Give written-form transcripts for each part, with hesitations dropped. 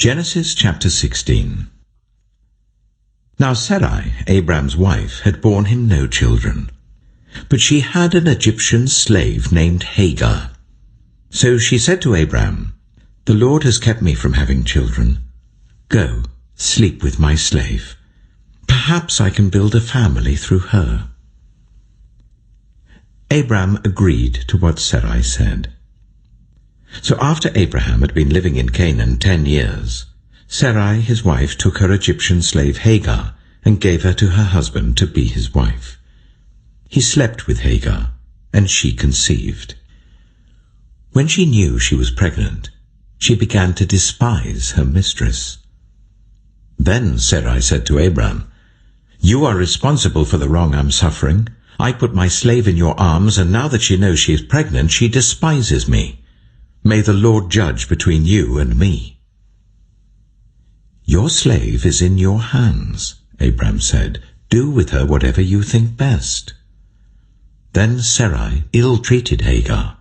Genesis chapter 16. Now Sarai, Abram's wife, had borne him no children, but she had an Egyptian slave named Hagar. So she said to Abram, "The Lord has kept me from having children. Go, sleep with my slave. Perhaps I can build a family through her." Abram agreed to what Sarai said. So after Abraham had been living in Canaan 10 years, Sarai his wife took her Egyptian slave Hagar and gave her to her husband to be his wife. He slept with Hagar, and she conceived. When she knew she was pregnant, she began to despise her mistress. Then Sarai said to Abram, "You are responsible for the wrong I'm suffering. I put my slave in your arms, and now that she knows she is pregnant, she despises me. May the Lord judge between you and me." "Your slave is in your hands," Abram said. "Do with her whatever you think best." Then Sarai ill-treated Hagar,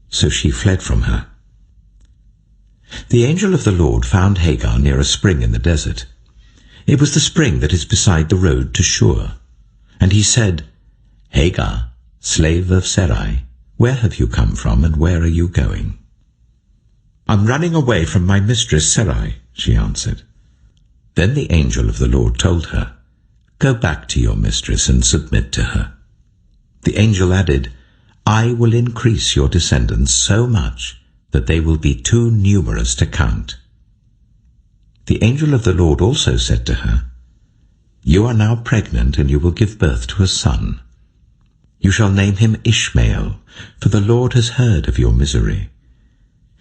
so she fled from her. The angel of the Lord found Hagar near a spring in the desert. It was the spring that is beside the road to Shur. And he said, "Hagar, slave of Sarai, where have you come from and where are you going?" "I'm running away from my mistress Sarai," she answered. Then the angel of the Lord told her, "Go back to your mistress and submit to her." The angel added, "I will increase your descendants so much that they will be too numerous to count." The angel of the Lord also said to her, "You are now pregnant, and you will give birth to a son. You shall name him Ishmael, for the Lord has heard of your misery.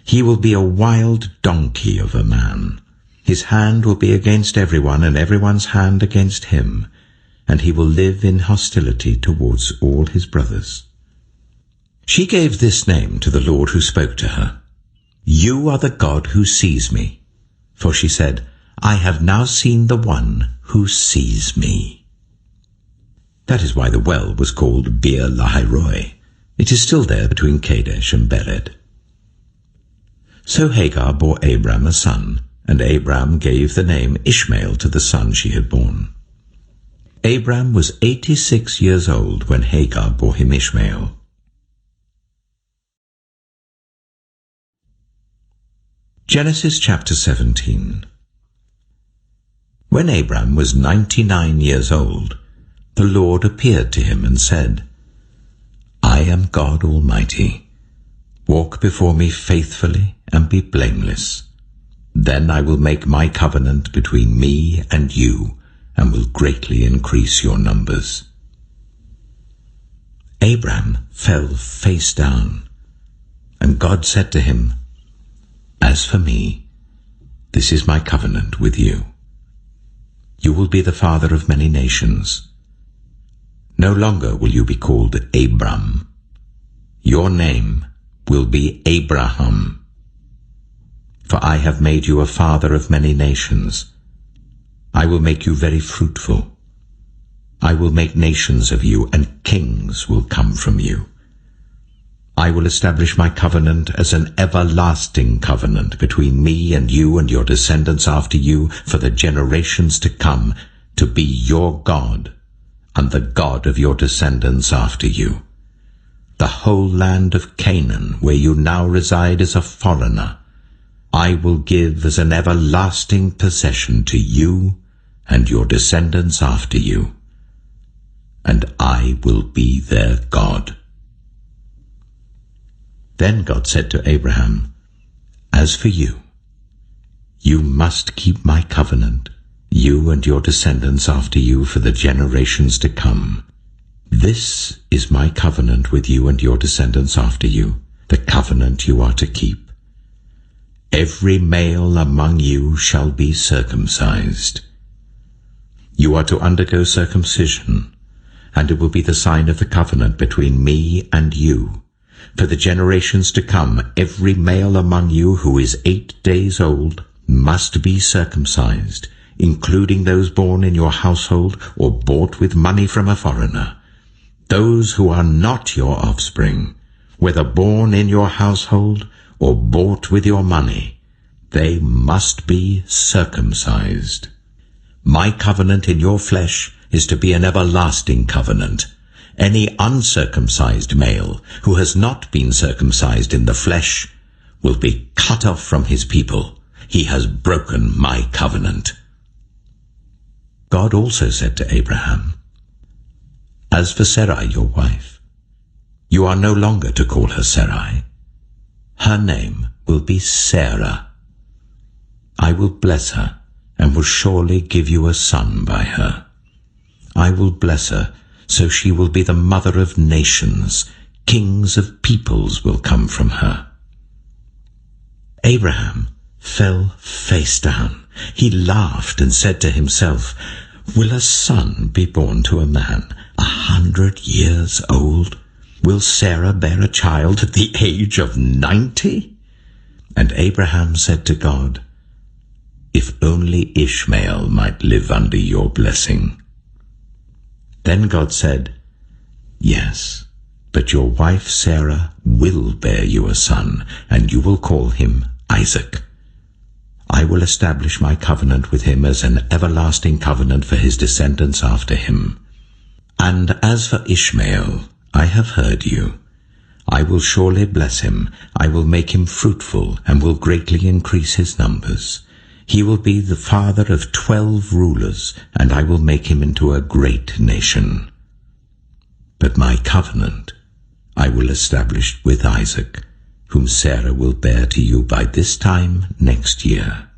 He will be a wild donkey of a man. His hand will be against everyone, and everyone's hand against him, and he will live in hostility towards all his brothers." She gave this name to the Lord who spoke to her, "You are the God who sees me." For she said, "I have now seen the one who sees me." That is why the well was called Beer Lahai-roi. It is still there between Kadesh and Bered. So Hagar bore Abram a son, and Abram gave the name Ishmael to the son she had borne. Abram was 86 years old when Hagar bore him Ishmael. Genesis chapter 17. When Abram was 99 years old, the Lord appeared to him and said, "I am God Almighty. Walk before me faithfully and be blameless. Then I will make my covenant between me and you, and will greatly increase your numbers." Abram fell face down, and God said to him, "As for me, this is my covenant with you. You will be the father of many nations. No longer will you be called Abram. Your name will be Abraham. For I have made you a father of many nations. I will make you very fruitful. I will make nations of you, and kings will come from you. I will establish my covenant as an everlasting covenant between me and you and your descendants after you for the generations to come, to be your God and the God of your descendants after you. The whole land of Canaan, where you now reside as a foreigner, I will give as an everlasting possession to you and your descendants after you, and I will be their God." Then God said to Abraham, "As for you, you must keep my covenant, you and your descendants after you for the generations to come. This is my covenant with you and your descendants after you, the covenant you are to keep. Every male among you shall be circumcised. You are to undergo circumcision, and it will be the sign of the covenant between me and you. For the generations to come, every male among you who is 8 days old must be circumcised, including those born in your household or bought with money from a foreigner. Those who are not your offspring, whether born in your household or bought with your money, they must be circumcised. My covenant in your flesh is to be an everlasting covenant. Any uncircumcised male who has not been circumcised in the flesh will be cut off from his people. He has broken my covenant. God also said to Abraham, As for Sarai, your wife, you are no longer to call her Sarai. Her name will be Sarah. I will bless her and will surely give you a son by her. I will bless her, so she will be the mother of nations. Kings of peoples will come from her. Abraham fell face down. He laughed and said to himself, Will a son be born to a man 100 years old? Will Sarah bear a child at the age of 90? And Abraham said to God, If only Ishmael might live under your blessing. Then God said, Yes, but your wife Sarah will bear you a son, and you will call him Isaac. I will establish my covenant with him as an everlasting covenant for his descendants after him. And as for Ishmael, I have heard you. I will surely bless him. I will make him fruitful and will greatly increase his numbers. He will be the father of 12 rulers, and I will make him into a great nation. But my covenant I will establish with Isaac, whom Sarah will bear to you by this time next year.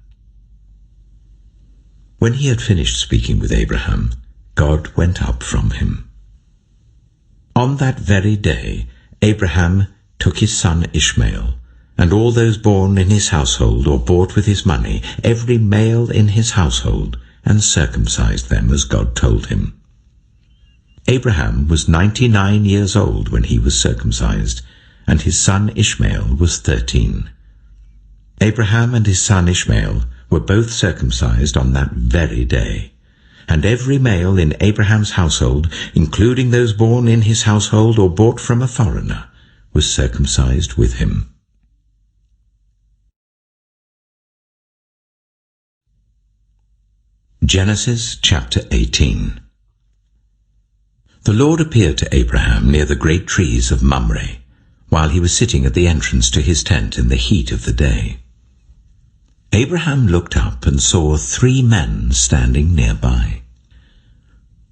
When he had finished speaking with Abraham, God went up from him. On that very day, Abraham took his son Ishmael, and all those born in his household or bought with his money, every male in his household, and circumcised them as God told him. Abraham was 99 years old when he was circumcised, and his son Ishmael was 13. Abraham and his son Ishmael were both circumcised on that very day, and every male in Abraham's household, including those born in his household or bought from a foreigner, was circumcised with him. Genesis chapter 18. The Lord appeared to Abraham near the great trees of Mamre, while he was sitting at the entrance to his tent in the heat of the day. Abraham looked up and saw 3 men standing nearby.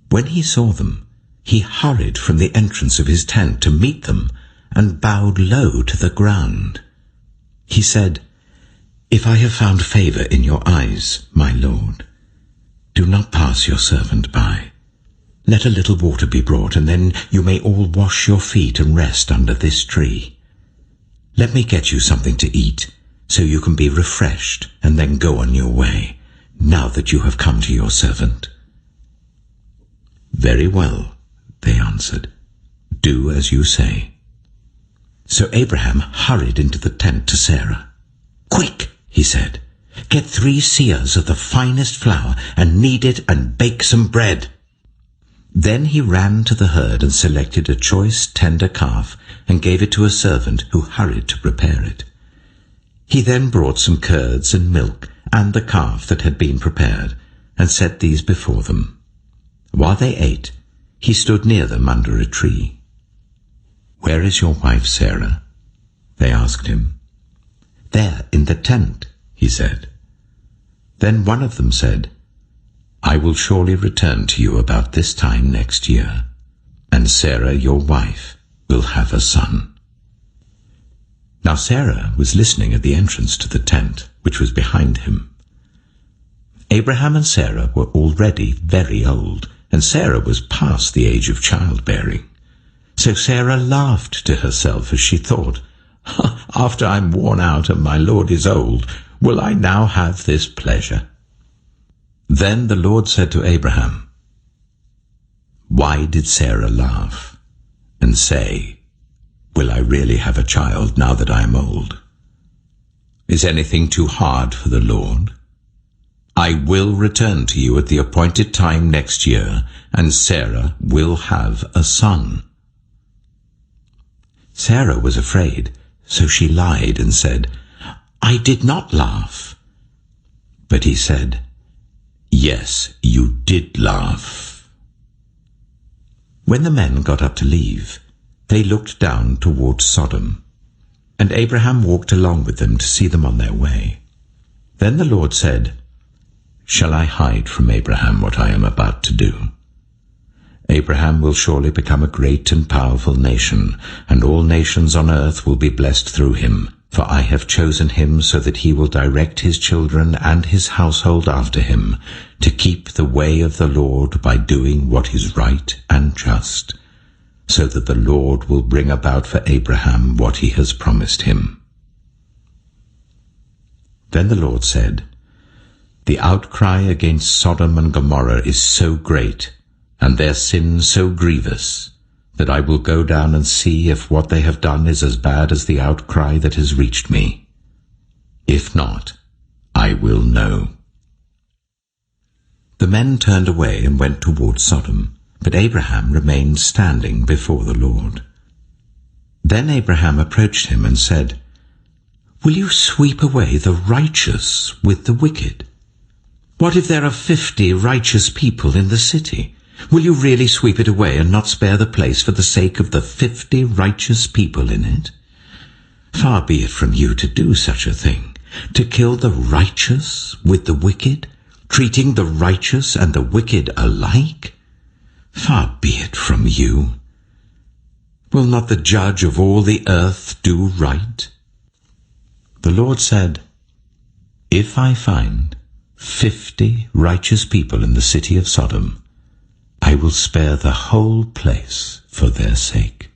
When he saw them, he hurried from the entrance of his tent to meet them and bowed low to the ground. He said, "If I have found favor in your eyes, my Lord, do not pass your servant by. Let a little water be brought, and then you may all wash your feet and rest under this tree. Let me get you something to eat, so you can be refreshed, and then go on your way, now that you have come to your servant." "Very well," they answered. "Do as you say." So Abraham hurried into the tent to Sarah. "Quick," he said, "get 3 seahs of the finest flour and knead it and bake some bread." Then he ran to the herd and selected a choice tender calf and gave it to a servant who hurried to prepare it. He then brought some curds and milk and the calf that had been prepared and set these before them. While they ate, he stood near them under a tree. "Where is your wife Sarah?" they asked him. "There, in the tent," he said. Then one of them said, "I will surely return to you about this time next year, and Sarah, your wife, will have a son." Now Sarah was listening at the entrance to the tent, which was behind him. Abraham and Sarah were already very old, and Sarah was past the age of childbearing. So Sarah laughed to herself as she thought, "After I'm worn out and my Lord is old, will I now have this pleasure?" Then the Lord said to Abraham, "Why did Sarah laugh and say, 'Will I really have a child now that I am old?' Is anything too hard for the Lord? I will return to you at the appointed time next year, and Sarah will have a son." Sarah was afraid, so she lied and said, "I did not laugh." But he said, "Yes, you did laugh." When the men got up to leave, they looked down towards Sodom, and Abraham walked along with them to see them on their way. Then the Lord said, "Shall I hide from Abraham what I am about to do? Abraham will surely become a great and powerful nation, and all nations on earth will be blessed through him. For I have chosen him so that he will direct his children and his household after him, to keep the way of the Lord by doing what is right and just, so that the Lord will bring about for Abraham what he has promised him." Then the Lord said, "The outcry against Sodom and Gomorrah is so great, and their sin so grievous, that I will go down and see if what they have done is as bad as the outcry that has reached me. If not, I will know." The men turned away and went toward Sodom, but Abraham remained standing before the Lord. Then Abraham approached him and said, "Will you sweep away the righteous with the wicked? What if there are 50 righteous people in the city? Will you really sweep it away and not spare the place for the sake of the 50 righteous people in it? Far be it from you to do such a thing, to kill the righteous with the wicked, treating the righteous and the wicked alike? Far be it from you. Will not the judge of all the earth do right?" The Lord said, "If I find 50 righteous people in the city of Sodom, I will spare the whole place for their sake."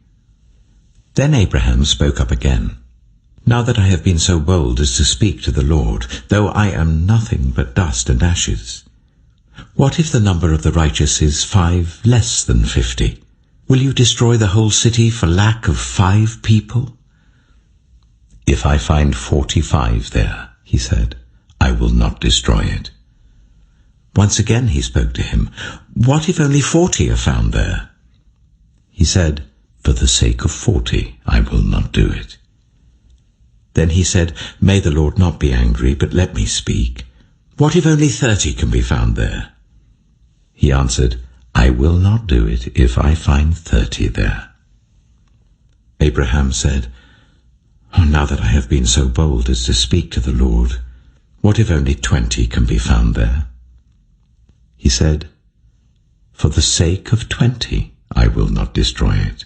Then Abraham spoke up again, "Now that I have been so bold as to speak to the Lord, though I am nothing but dust and ashes, what if the number of the righteous is 5 less than 50? Will you destroy the whole city for lack of 5 people? If I find 45 there," he said, "I will not destroy it." Once again he spoke to him, "What if only 40 are found there?" He said, "For the sake of 40, I will not do it." Then he said, "May the Lord not be angry, but let me speak. What if only 30 can be found there?" He answered, "I will not do it if I find 30 there." Abraham said, "Now that I have been so bold as to speak to the Lord, what if only 20 can be found there?" He said, "For the sake of 20, I will not destroy it."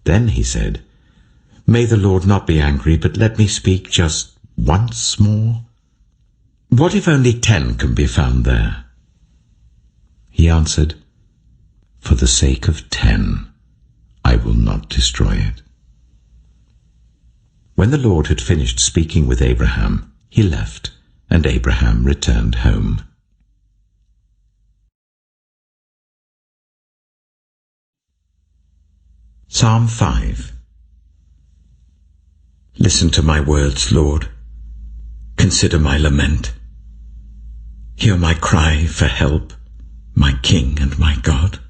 Then he said, "May the Lord not be angry, but let me speak just once more. What if only 10 can be found there?" He answered, "For the sake of 10, I will not destroy it." When the Lord had finished speaking with Abraham, he left, and Abraham returned home. Psalm 5. Listen to my words, Lord. Consider my lament. Hear my cry for help, my King and my God.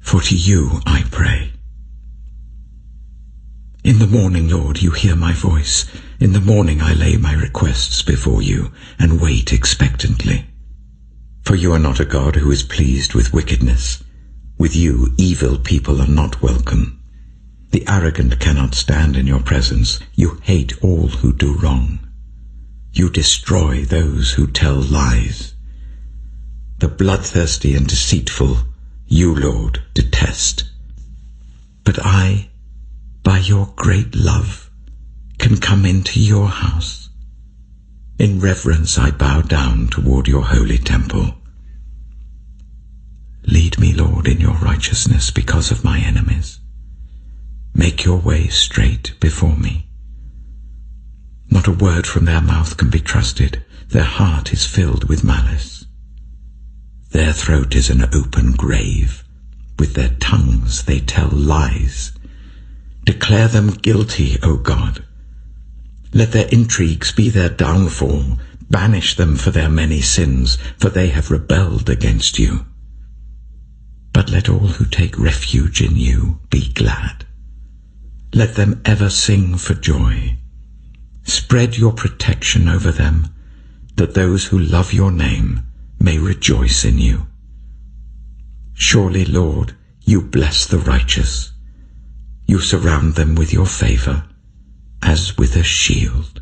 For to you I pray. In the morning, Lord, you hear my voice. In the morning I lay my requests before you and wait expectantly. For you are not a God who is pleased with wickedness. With you, evil people are not welcome. The arrogant cannot stand in your presence. You hate all who do wrong. You destroy those who tell lies. The bloodthirsty and deceitful, you, Lord, detest. But I, by your great love, can come into your house. In reverence I bow down toward your holy temple. Lead me, Lord, in your righteousness because of my enemies. Make your way straight before me. Not a word from their mouth can be trusted. Their heart is filled with malice. Their throat is an open grave. With their tongues they tell lies. Declare them guilty, O God. Let their intrigues be their downfall. Banish them for their many sins, for they have rebelled against you. But let all who take refuge in you be glad. Let them ever sing for joy. Spread your protection over them, that those who love your name may rejoice in you. Surely, Lord, you bless the righteous. You surround them with your favor, as with a shield.